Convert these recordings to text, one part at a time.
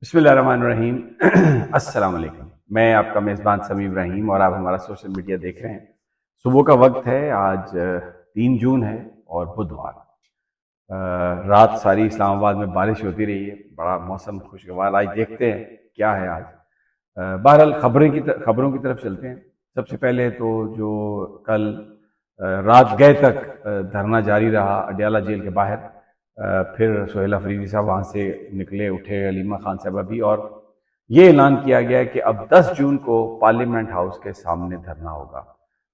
بسم اللہ الرحمن الرحیم السلام علیکم. میں آپ کا میزبان سمیع ابراہیم اور آپ ہمارا سوشل میڈیا دیکھ رہے ہیں. صبح کا وقت ہے، آج 3 جون ہے اور بدھوار. رات ساری اسلام آباد میں بارش ہوتی رہی ہے، بڑا موسم خوشگوار. آج دیکھتے ہیں کیا ہے آج. بہرحال خبروں کی طرف چلتے ہیں. سب سے پہلے تو جو کل رات گئے تک دھرنا جاری رہا اڈیالہ جیل کے باہر، پھر سہیل افریدی صاحب وہاں سے نکلے، اٹھے، علیمہ خان صاحبہ بھی، اور یہ اعلان کیا گیا ہے کہ اب 10 جون کو پارلیمنٹ ہاؤس کے سامنے دھرنا ہوگا.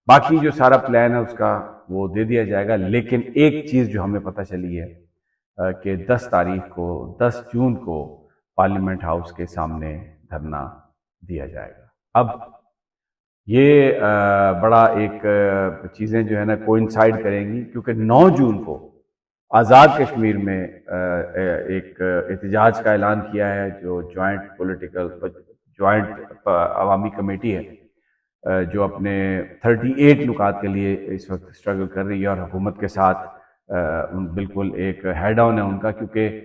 باقی جو سارا پلان ہے اس کا وہ دے دیا جائے گا، لیکن ایک چیز جو ہمیں پتہ چلی ہے کہ 10 جون کو پارلیمنٹ ہاؤس کے سامنے دھرنا دیا جائے گا. اب یہ بڑا ایک چیزیں جو ہے نا کوئنسائڈ کریں گی، کیونکہ 9 جون کو آزاد کشمیر میں ایک احتجاج کا اعلان کیا ہے جو جوائنٹ عوامی کمیٹی ہے، جو اپنے 38 نکات کے لیے اس وقت اسٹرگل کر رہی ہے، اور حکومت کے ساتھ بالکل ایک ہیڈ آن ہے ان کا، کیونکہ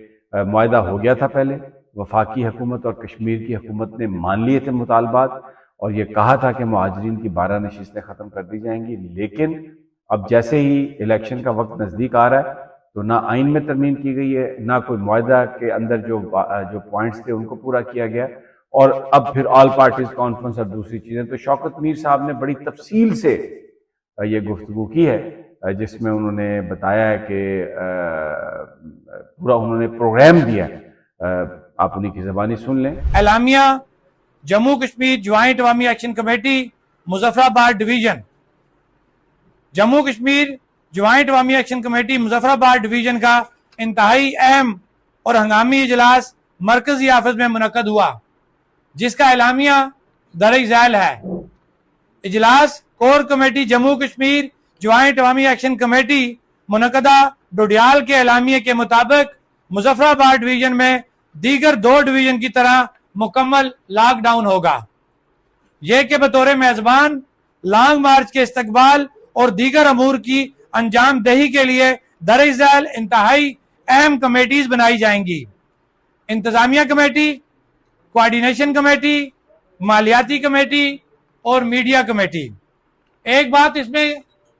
معاہدہ ہو گیا تھا پہلے. وفاقی حکومت اور کشمیر کی حکومت نے مان لیے تھے مطالبات، اور یہ کہا تھا کہ مہاجرین کی 12 نشستیں ختم کر دی جائیں گی. لیکن اب جیسے ہی الیکشن کا وقت نزدیک آ رہا ہے تو نہ آئین میں ترمیم کی گئی ہے، نہ کوئی معاہدہ کے اندر جو پوائنٹس تھے ان کو پورا کیا گیا، اور اب پھر آل پارٹیز کانفرنس اور دوسری چیزیں. تو شوکت میر صاحب نے بڑی تفصیل سے یہ گفتگو کی ہے، جس میں انہوں نے بتایا ہے کہ پورا انہوں نے پروگرام دیا ہے. آپ انہیں کی زبانی سن لیں. اعلامیہ جموں کشمیر جوائنٹ عوامی ایکشن کمیٹی مظفر آباد ڈویژن. جموں کشمیر جوائنٹ عوامی ایکشن کمیٹی مظفر آباد ڈویژن کا انتہائی اہم اور ہنگامی اجلاس مرکزی آفس میں منعقد ہوا، جس کا اعلامیہ درج ذیل ہے. اجلاس core committee Jammu Kashmir joint عوامی ایکشن کمیٹی منعقدہ ڈوڈیال کے اعلامیے کے مطابق مظفر آباد ڈویژن میں دیگر 2 ڈویژن کی طرح مکمل لاک ڈاؤن ہوگا. یہ کہ بطور میزبان لانگ مارچ کے استقبال اور دیگر امور کی انجام دہی کے لیے درج ذیل انتہائی اہم کمیٹیز بنائی جائیں گی: انتظامیہ کمیٹی، کوارڈینیشن کمیٹی، مالیاتی کمیٹی اور میڈیا کمیٹی. ایک بات اس میں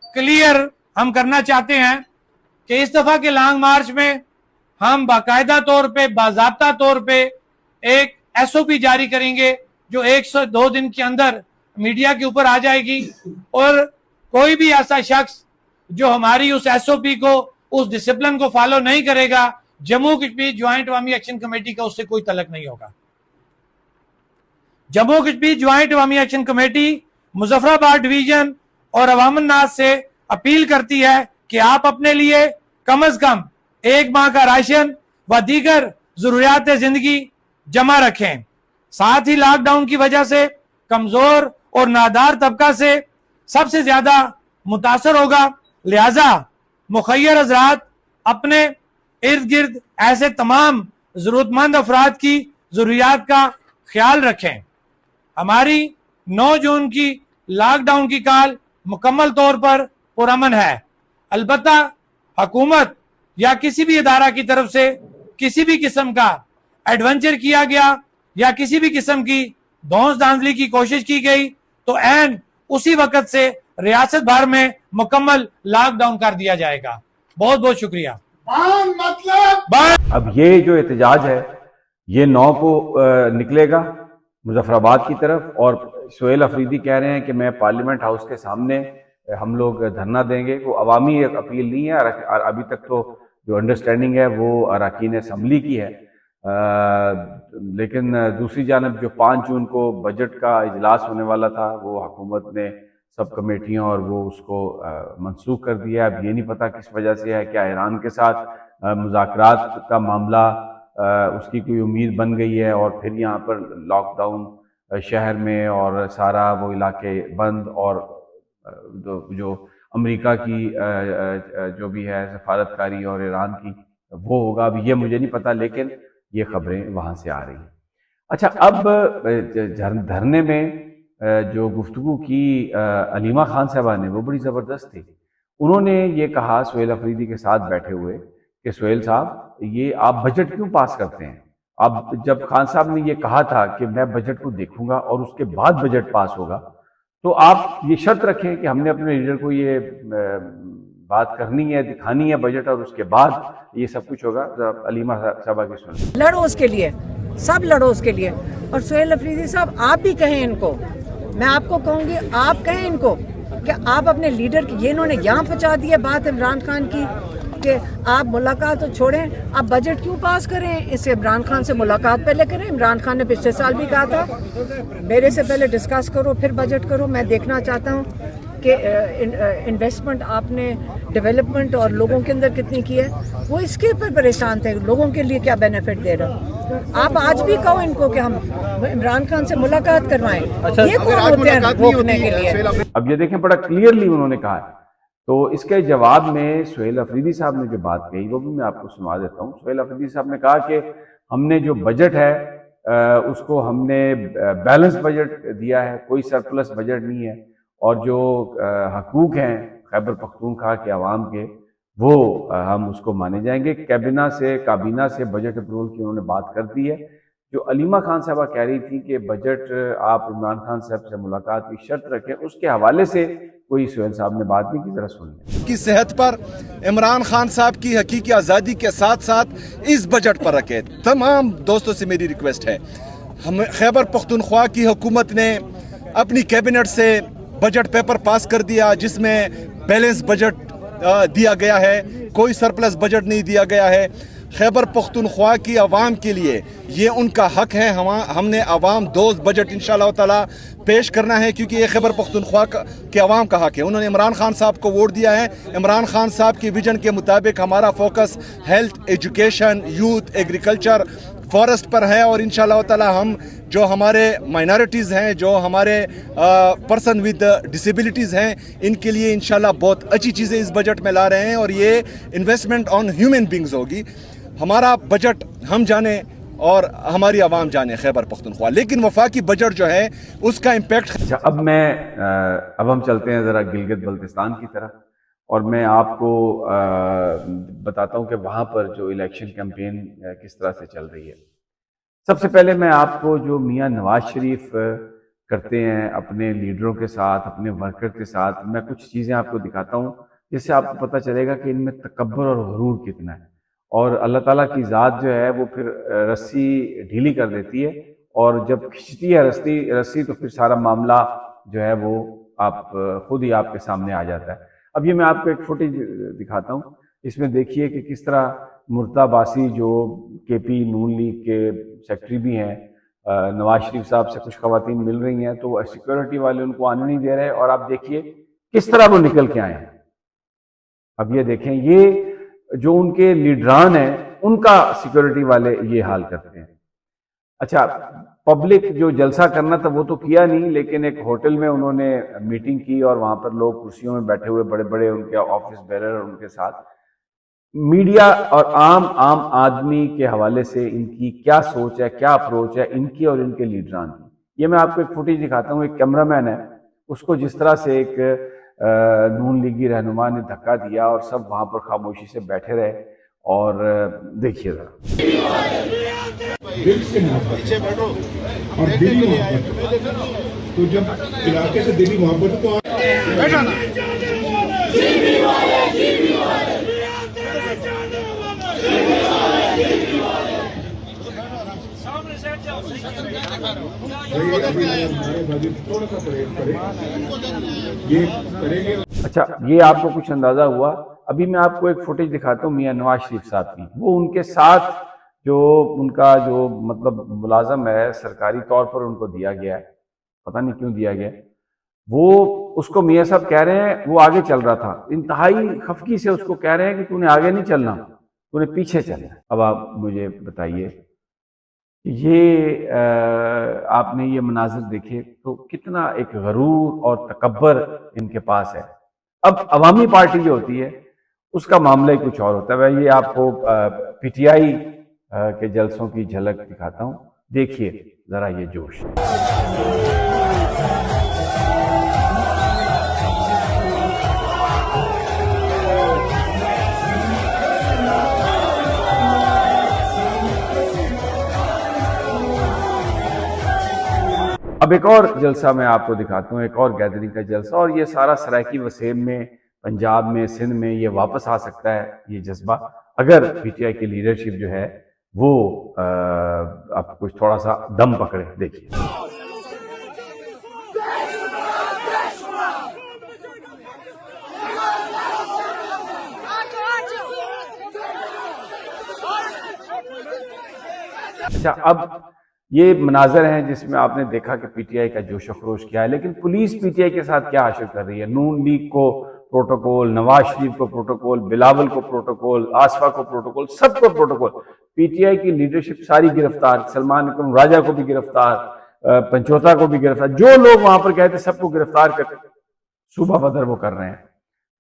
کلیئر ہم کرنا چاہتے ہیں کہ اس دفعہ کے لانگ مارچ میں ہم باقاعدہ طور پہ، باضابطہ طور پہ ایک SOP جاری کریں گے جو 102 دن کے اندر میڈیا کے اوپر آ جائے گی، اور کوئی بھی ایسا شخص جو ہماری اس SOP کو، اس ڈسپلن کو فالو نہیں کرے گا، جموں کشمیر جوائنٹ عوامی ایکشن کمیٹی کا اس سے کوئی تعلق نہیں ہوگا. جموں کشمیر جوائنٹ عوامی ایکشن کمیٹی مظفر آباد ڈویژن اور عوام الناس سے اپیل کرتی ہے کہ آپ اپنے لیے کم از کم 1 ماہ کا راشن و دیگر ضروریات زندگی جمع رکھیں. ساتھ ہی لاک ڈاؤن کی وجہ سے کمزور اور نادار طبقہ سب سے زیادہ متاثر ہوگا، لہذا مخیر حضرات اپنے ارد گرد ایسے تمام ضرورت مند افراد کی ضروریات کا خیال رکھیں. ہماری 9 جون کی لاک ڈاؤن کی کال مکمل طور پر پرامن ہے. البتہ حکومت یا کسی بھی ادارہ کی طرف سے کسی بھی قسم کا ایڈونچر کیا گیا یا کسی بھی قسم کی دھونس دھاندلی کی کوشش کی گئی تو عین اسی وقت سے ریاست بھر میں مکمل لاک ڈاؤن کر دیا جائے گا. بہت بہت شکریہ. اب یہ جو احتجاج ہے یہ 9 کو نکلے گا مظفر آباد کی طرف، اور سہیل افریدی کہہ رہے ہیں کہ میں پارلیمنٹ ہاؤس کے سامنے ہم لوگ دھرنا دیں گے. وہ عوامی اپیل نہیں ہے، ابھی تک تو جو انڈرسٹینڈنگ ہے وہ اراکین اسمبلی کی ہے. لیکن دوسری جانب جو 5 جون کو بجٹ کا اجلاس ہونے والا تھا وہ حکومت نے سب کمیٹیاں اور وہ اس کو منسوخ کر دیا. اب یہ نہیں پتا کس وجہ سے ہے، کیا ایران کے ساتھ مذاکرات کا معاملہ اس کی کوئی امید بن گئی ہے، اور پھر یہاں پر لاک ڈاؤن شہر میں اور سارا وہ علاقے بند، اور جو امریکہ کی جو بھی ہے سفارتکاری اور ایران کی وہ ہوگا. اب یہ مجھے نہیں پتا، لیکن یہ خبریں وہاں سے آ رہی ہیں. اچھا، اب دھرنے میں جو گفتگو کی علیمہ خان صاحبہ نے وہ بڑی زبردست تھی. انہوں نے یہ کہا سہیل افریدی کے ساتھ بیٹھے ہوئے کہ سہیل صاحب یہ آپ بجٹ کیوں پاس کرتے ہیں؟ اب جب خان صاحب نے یہ کہا تھا کہ میں بجٹ کو دیکھوں گا اور اس کے بعد بجٹ پاس ہوگا، تو آپ یہ شرط رکھیں کہ ہم نے اپنے لیڈر کو یہ بات کرنی ہے، دکھانی ہے بجٹ، اور اس کے بعد یہ سب کچھ ہوگا۔ علیمہ صاحبہ کی سن لڑو اس کے لیے، سب لڑو اس کے لیے۔ اور سہیل افریدی صاحب آپ بھی کہیں ان کو، میں آپ کو کہوں گی آپ کہیں ان کو کہ آپ اپنے لیڈر کی، یہ انہوں نے یہاں پہنچا دی ہے بات عمران خان کی کہ آپ ملاقات تو چھوڑیں، آپ بجٹ کیوں پاس کریں؟ اس سے عمران خان سے ملاقات پہلے کریں۔ عمران خان نے پچھلے سال بھی کہا تھا میرے سے پہلے ڈسکس کرو پھر بجٹ کرو۔ میں دیکھنا چاہتا ہوں کہ انویسٹمنٹ آپ نے ڈیولپمنٹ اور لوگوں کے اندر کتنی کی ہے، وہ اس کے اوپر پریشان تھے، لوگوں کے لیے کیا بینیفٹ دے رہا۔ آپ آج بھی کہو ان کو کہ ہم عمران خان سے ملاقات کروائیں، یہ کون ہوتے ہیں روکنے کے لیے؟ اب یہ دیکھیں بڑا کلیئرلی انہوں نے کہا ہے۔ تو اس کے جواب میں سہیل افریدی صاحب نے جو بات کہی وہ بھی میں آپ کو سنا دیتا ہوں۔ سہیل افریدی صاحب نے کہا کہ ہم نے جو بجٹ ہے اس کو ہم نے بیلنس بجٹ دیا ہے، کوئی سرپلس بجٹ نہیں ہے، اور جو حقوق ہیں خیبر پختونخوا کے عوام کے وہ ہم اس کو مانے جائیں گے۔ کابینہ سے بجٹ اپروول کی انہوں نے بات کر دی ہے۔ جو علیمہ خان صاحبہ کہہ رہی تھی کہ بجٹ آپ عمران خان صاحب سے ملاقات کی شرط رکھیں، اس کے حوالے سے کوئی سہیل صاحب نے بات نہیں کی، ذرا سن لیں۔ کی صحت پر عمران خان صاحب کی حقیقی آزادی کے ساتھ ساتھ اس بجٹ پر رکھے۔ تمام دوستوں سے میری ریکویسٹ ہے، خیبر پختونخوا کی حکومت نے اپنی کیبنٹ سے بجٹ پیپر پاس کر دیا جس میں بیلنس بجٹ دیا گیا ہے، کوئی سرپلس بجٹ نہیں دیا گیا ہے۔ خیبر پختونخوا کی عوام کے لیے یہ ان کا حق ہے، ہم نے عوام دوست بجٹ انشاءاللہ تعالی پیش کرنا ہے، کیونکہ یہ خیبر پختونخوا کے عوام کا حق ہے۔ انہوں نے عمران خان صاحب کو ووٹ دیا ہے۔ عمران خان صاحب کی ویژن کے مطابق ہمارا focus health, education, youth, agriculture, forest پر ہے، اور انشاءاللہ تعالی ہم جو ہمارے مائنارٹیز ہیں، جو ہمارے پرسن ود ڈسیبلٹیز ہیں، ان کے لیے انشاءاللہ بہت اچھی چیزیں اس بجٹ میں لا رہے ہیں، اور یہ انویسٹمنٹ آن ہیومن بینگز ہوگی۔ ہمارا بجٹ ہم جانے اور ہماری عوام جانے خیبر پختونخوا، لیکن وفاقی بجٹ جو ہے اس کا امپیکٹ۔ اچھا، اب ہم چلتے ہیں ذرا گلگت بلتستان کی طرف، اور میں آپ کو بتاتا ہوں کہ وہاں پر جو الیکشن کیمپین کس طرح سے چل رہی ہے۔ سب سے پہلے میں آپ کو جو میاں نواز شریف کرتے ہیں اپنے لیڈروں کے ساتھ، اپنے ورکر کے ساتھ، میں کچھ چیزیں آپ کو دکھاتا ہوں جس سے آپ کو پتہ چلے گا کہ ان میں تکبر اور غرور کتنا ہے، اور اللہ تعالیٰ کی ذات جو ہے وہ پھر رسی ڈھیلی کر دیتی ہے، اور جب کھینچتی ہے رسی تو پھر سارا معاملہ جو ہے وہ آپ خود ہی آپ کے سامنے آ جاتا ہے۔ اب یہ میں آپ کو ایک فوٹیج دکھاتا ہوں، اس میں دیکھیے کہ کس طرح مرتضی عباسی جو کے پی نون لیگ کے سیکرٹری بھی ہیں، نواز شریف صاحب سے کچھ خواتین مل رہی ہیں تو سیکورٹی والے ان کو آنے نہیں دے رہے، اور آپ دیکھیے کس طرح وہ نکل کے آئے ہیں۔ اب یہ دیکھیں، یہ جو ان کے لیڈران ہیں ان کا سیکورٹی والے یہ حال کرتے ہیں۔ اچھا، پبلک جو جلسہ کرنا تھا وہ تو کیا نہیں، لیکن ایک ہوٹل میں انہوں نے میٹنگ کی، اور وہاں پر لوگ کرسیوں میں بیٹھے ہوئے بڑے بڑے ان کے آفس بیرر ان کے ساتھ۔ میڈیا اور عام آدمی کے حوالے سے ان کی کیا سوچ ہے، کیا اپروچ ہے ان کی اور ان کے لیڈران کی، یہ میں آپ کو ایک فوٹیج دکھاتا ہوں۔ ایک کیمرہ مین ہے، اس کو جس طرح سے ایک نون لیگی رہنما نے دھکا دیا، اور سب وہاں پر خاموشی سے بیٹھے رہے، اور دیکھیے ذرا۔ دل سے محبت اور دلی محبت، تو جب علاقے سے دلی محبت تو اچھا، یہ آپ کو کچھ اندازہ ہوا۔ ابھی میں آپ کو ایک فوٹیج دکھاتا ہوں میاں نواز شریف صاحب کی، وہ ان کے ساتھ جو ان کا جو مطلب ملازم ہے سرکاری طور پر ان کو دیا گیا ہے، پتہ نہیں کیوں دیا گیا، وہ اس کو میاں صاحب کہہ رہے ہیں، وہ آگے چل رہا تھا، انتہائی خفگی سے اس کو کہہ رہے ہیں کہ تو نے آگے نہیں چلنا، تو نے پیچھے چلنا۔ اب آپ مجھے بتائیے، یہ آپ نے یہ مناظر دیکھے تو کتنا ایک غرور اور تکبر ان کے پاس ہے۔ اب عوامی پارٹی جو ہوتی ہے اس کا معاملہ ہی کچھ اور ہوتا ہے۔ میں یہ آپ کو پی ٹی آئی کے جلسوں کی جھلک دکھاتا ہوں، دیکھیے ذرا یہ جوش۔ اب ایک اور جلسہ میں آپ کو دکھاتا ہوں، ایک اور گیدرنگ کا جلسہ، اور یہ سارا سرائکی وسیم میں، پنجاب میں، سندھ میں یہ واپس آ سکتا ہے یہ جذبہ، اگر پی ٹی آئی کی لیڈرشپ جو ہے وہ اب کچھ تھوڑا سا دم پکڑے. دیکھیے اچھا، اب یہ مناظر ہیں جس میں آپ نے دیکھا کہ پی ٹی آئی کا جوش و خروش کیا ہے، لیکن پولیس پی ٹی آئی کے ساتھ کیا حشر کر رہی ہے. نون لیگ کو پروٹوکول، نواز شریف کو پروٹوکول، بلاول کو پروٹوکول، آصفہ کو پروٹوکول، سب کو پروٹوکول. پی ٹی آئی کی لیڈرشپ ساری گرفتار، سلمان اکرم راجہ کو بھی گرفتار، پنچوتا کو بھی گرفتار، جو لوگ وہاں پر گئے تھے سب کو گرفتار کر صوبہ بدر وہ کر رہے ہیں.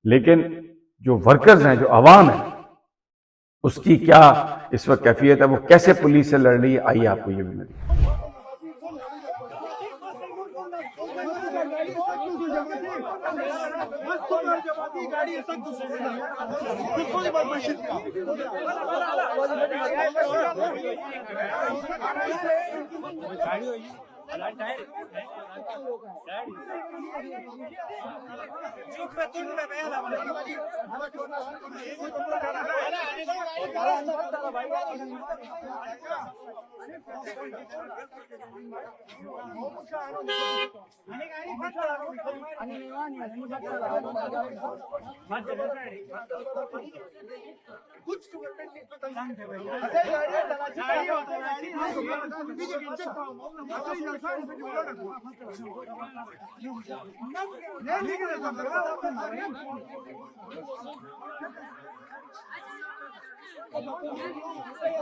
لیکن جو ورکرز ہیں، جو عوام ہے، اس کی کیا اس وقت کیفیت ہے، وہ کیسے پولیس سے لڑ رہی ہے، آئیے آپ کو یہ بھی میں دکھاؤں.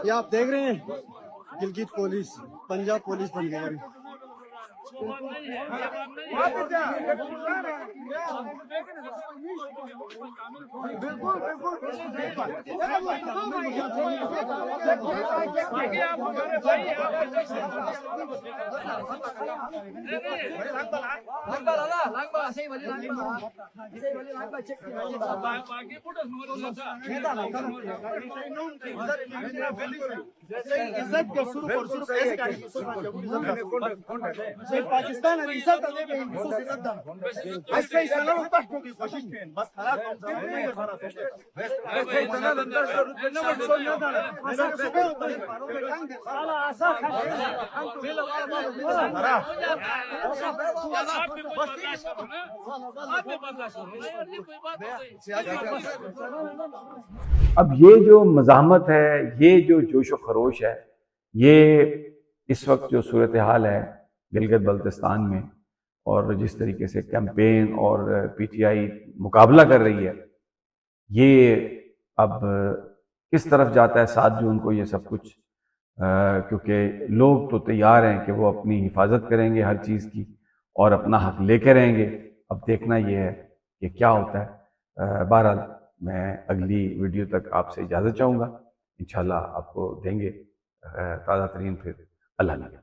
یہ آپ دیکھ رہے ہیں گلگت پولیس پنجاب پولیس بن گئی. پاکستان اب یہ جو مزاحمت ہے، یہ جو جوش و خروش ہے، یہ اس وقت جو صورتحال ہے گلگت بلتستان میں، اور جس طریقے سے کیمپین اور پی ٹی آئی مقابلہ کر رہی ہے، یہ اب کس طرف جاتا ہے 7 جون کو یہ سب کچھ، کیونکہ لوگ تو تیار ہیں کہ وہ اپنی حفاظت کریں گے ہر چیز کی اور اپنا حق لے کے رہیں گے. اب دیکھنا یہ ہے کہ کیا ہوتا ہے. بہرحال میں اگلی ویڈیو تک آپ سے اجازت چاہوں گا، انشاءاللہ آپ کو دیں گے تازہ ترین. پھر اللہ نگہبان.